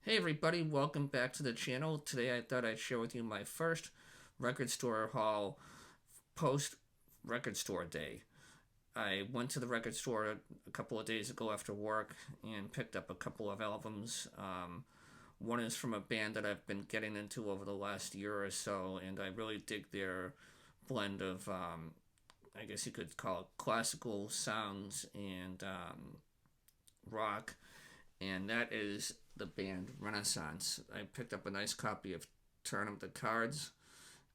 Hey everybody, welcome back to the channel. Today I thought I'd share with you my first record store haul post record store day. I went to the record store a couple of days ago after work and picked up a couple of albums. One is from a band that I've been getting into over the last year or so, and I really dig their blend of, I guess you could call it classical sounds and rock, and that is the band Renaissance. I picked up a nice copy of Turn of the Cards,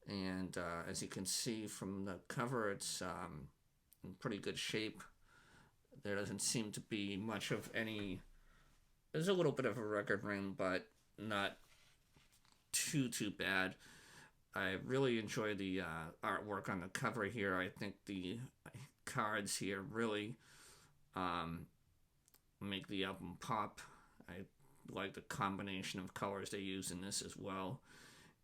and as you can see from the cover, it's in pretty good shape. There doesn't seem to be much of any. There's a little bit of a record ring, but not too bad. I really enjoy the artwork on the cover here. I think the cards here really um, make the album pop. I like the combination of colors they use in this as well,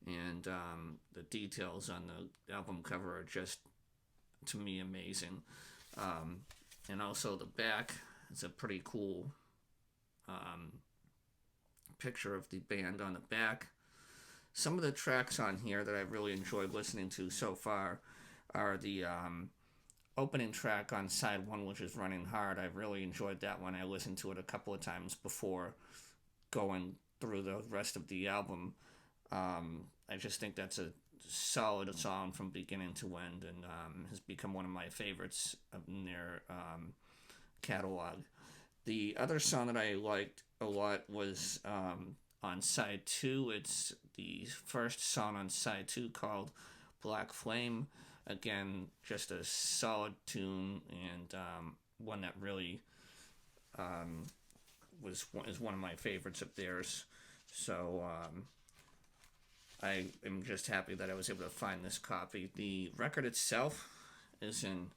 and the details on the album cover are just, to me, amazing. Um, and also the back is a pretty cool um, picture of the band on the back. Some of the tracks on here that I've really enjoyed listening to so far are the opening track on side one, which is Running Hard. I really enjoyed that one. I listened to it a couple of times before going through the rest of the album. I just think that's a solid song from beginning to end, and has become one of my favorites in their catalog. The other song that I liked a lot was on side two. It's the first song on side two called Black Flame. Again, just a solid tune, and one that really um, is one of my favorites of theirs. So I am just happy that I was able to find this copy. The record itself is in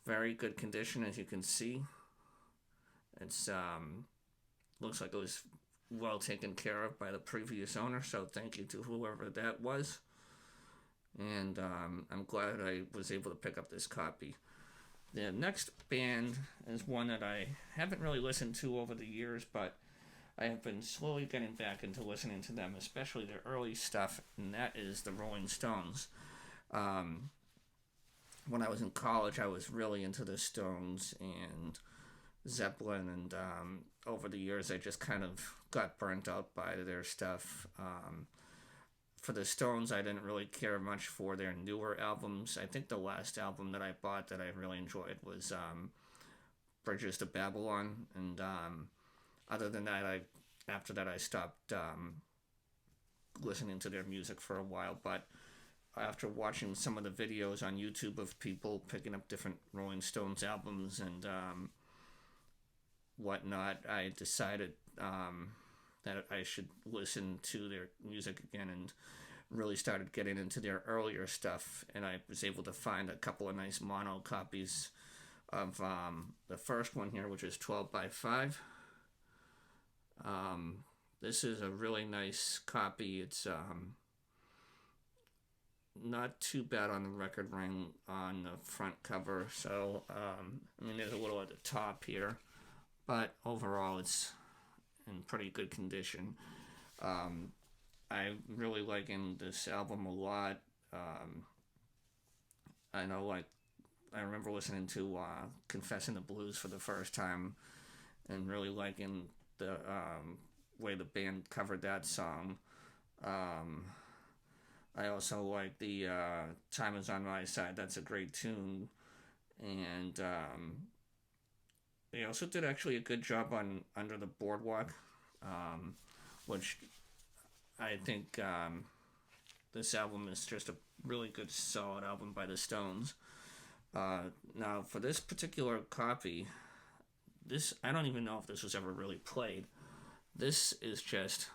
very good condition, as you can see. It's looks like it was well taken care of by the previous owner, so thank you to whoever that was. And I'm glad I was able to pick up this copy. The next band is one that I haven't really listened to over the years, but I have been slowly getting back into listening to them, especially their early stuff, and that is the Rolling Stones. Um, when I was in college, I was really into the Stones and Zeppelin, and over the years, I just kind of got burnt out by their stuff. For the Stones, I didn't really care much for their newer albums. I think the last album that I bought that I really enjoyed was Bridges to Babylon, and other than that, I after that I stopped listening to their music for a while. But after watching some of the videos on YouTube of people picking up different Rolling Stones albums and whatnot, I decided that I should listen to their music again and really started getting into their earlier stuff. And I was able to find a couple of nice mono copies of the first one here, which is 12 by 5. This is a really nice copy. It's not too bad on the record ring on the front cover. So, I mean, there's a little at the top here, but overall it's in pretty good condition. I'm really liking this album a lot. I know, like, I remember listening to Confessing the Blues for the first time and really liking the way the band covered that song. Um, I also like the Time Is On My Side. That's a great tune. And they also did actually a good job on Under the Boardwalk, um, which I think this album is just a really good, solid album by the Stones. Now, for this particular copy, this I don't even know if this was ever really played. This is just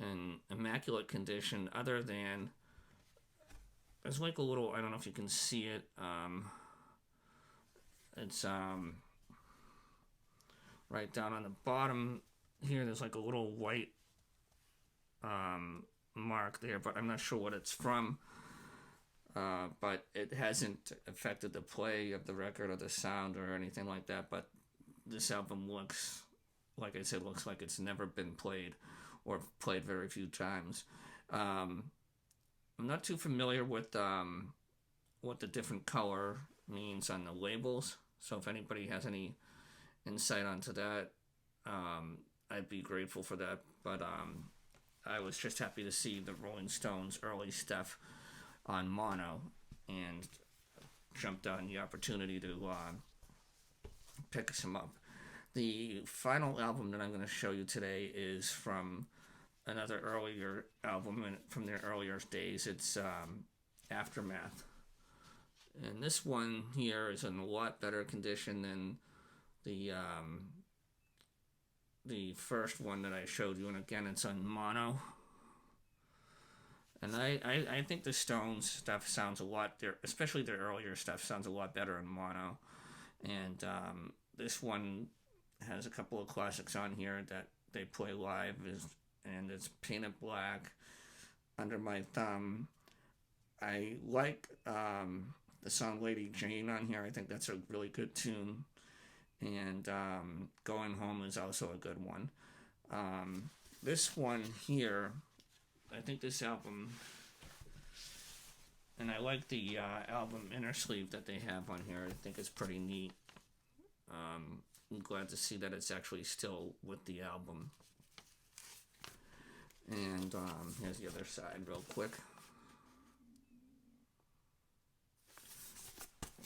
in immaculate condition, other than there's like a little, I don't know if you can see it. It's right down on the bottom here. There's like a little white mark there, but I'm not sure what it's from. But it hasn't affected the play of the record or the sound or anything like that. But this album looks like I said, looks like it's never been played or played very few times. Um, I'm not too familiar with what the different color means on the labels. So if anybody has any insight onto that, I'd be grateful for that. But I was just happy to see the Rolling Stones early stuff on mono and jumped on the opportunity to pick some up. The final album that I'm going to show you today is from another earlier album from their earlier days. It's Aftermath. And this one here is in a lot better condition than the first one that I showed you. And again, it's on mono. And I think the Stones stuff sounds a lot, especially their earlier stuff, sounds a lot better in mono. And this one has a couple of classics on here that they play live, and it's Painted Black, Under My Thumb. I like the song Lady Jane on here. I think that's a really good tune. And Going Home is also a good one. This one here, I think this album, and I like the album inner sleeve that they have on here. I think it's pretty neat. I'm glad to see that it's actually still with the album. And here's the other side real quick.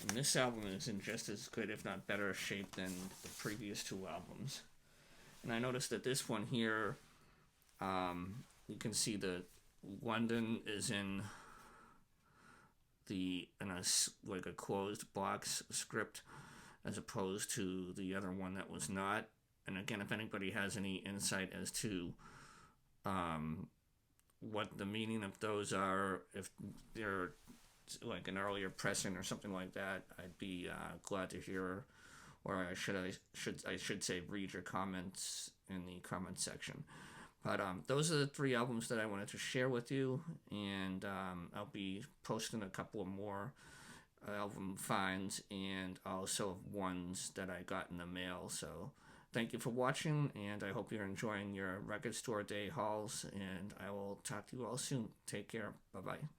And this album is in just as good, if not better, shape than the previous two albums. And I noticed that this one here, you can see that London is in like a closed box script, as opposed to the other one that was not. And again, if anybody has any insight as to what the meaning of those are, if they're like an earlier pressing or something like that, I'd be glad to hear, or I should say read your comments in the comment section. But those are the three albums that I wanted to share with you, and I'll be posting a couple of more album finds and also ones that I got in the mail. So thank you for watching, and I hope you're enjoying your record store day hauls, and I will talk to you all soon. Take care. Bye-bye.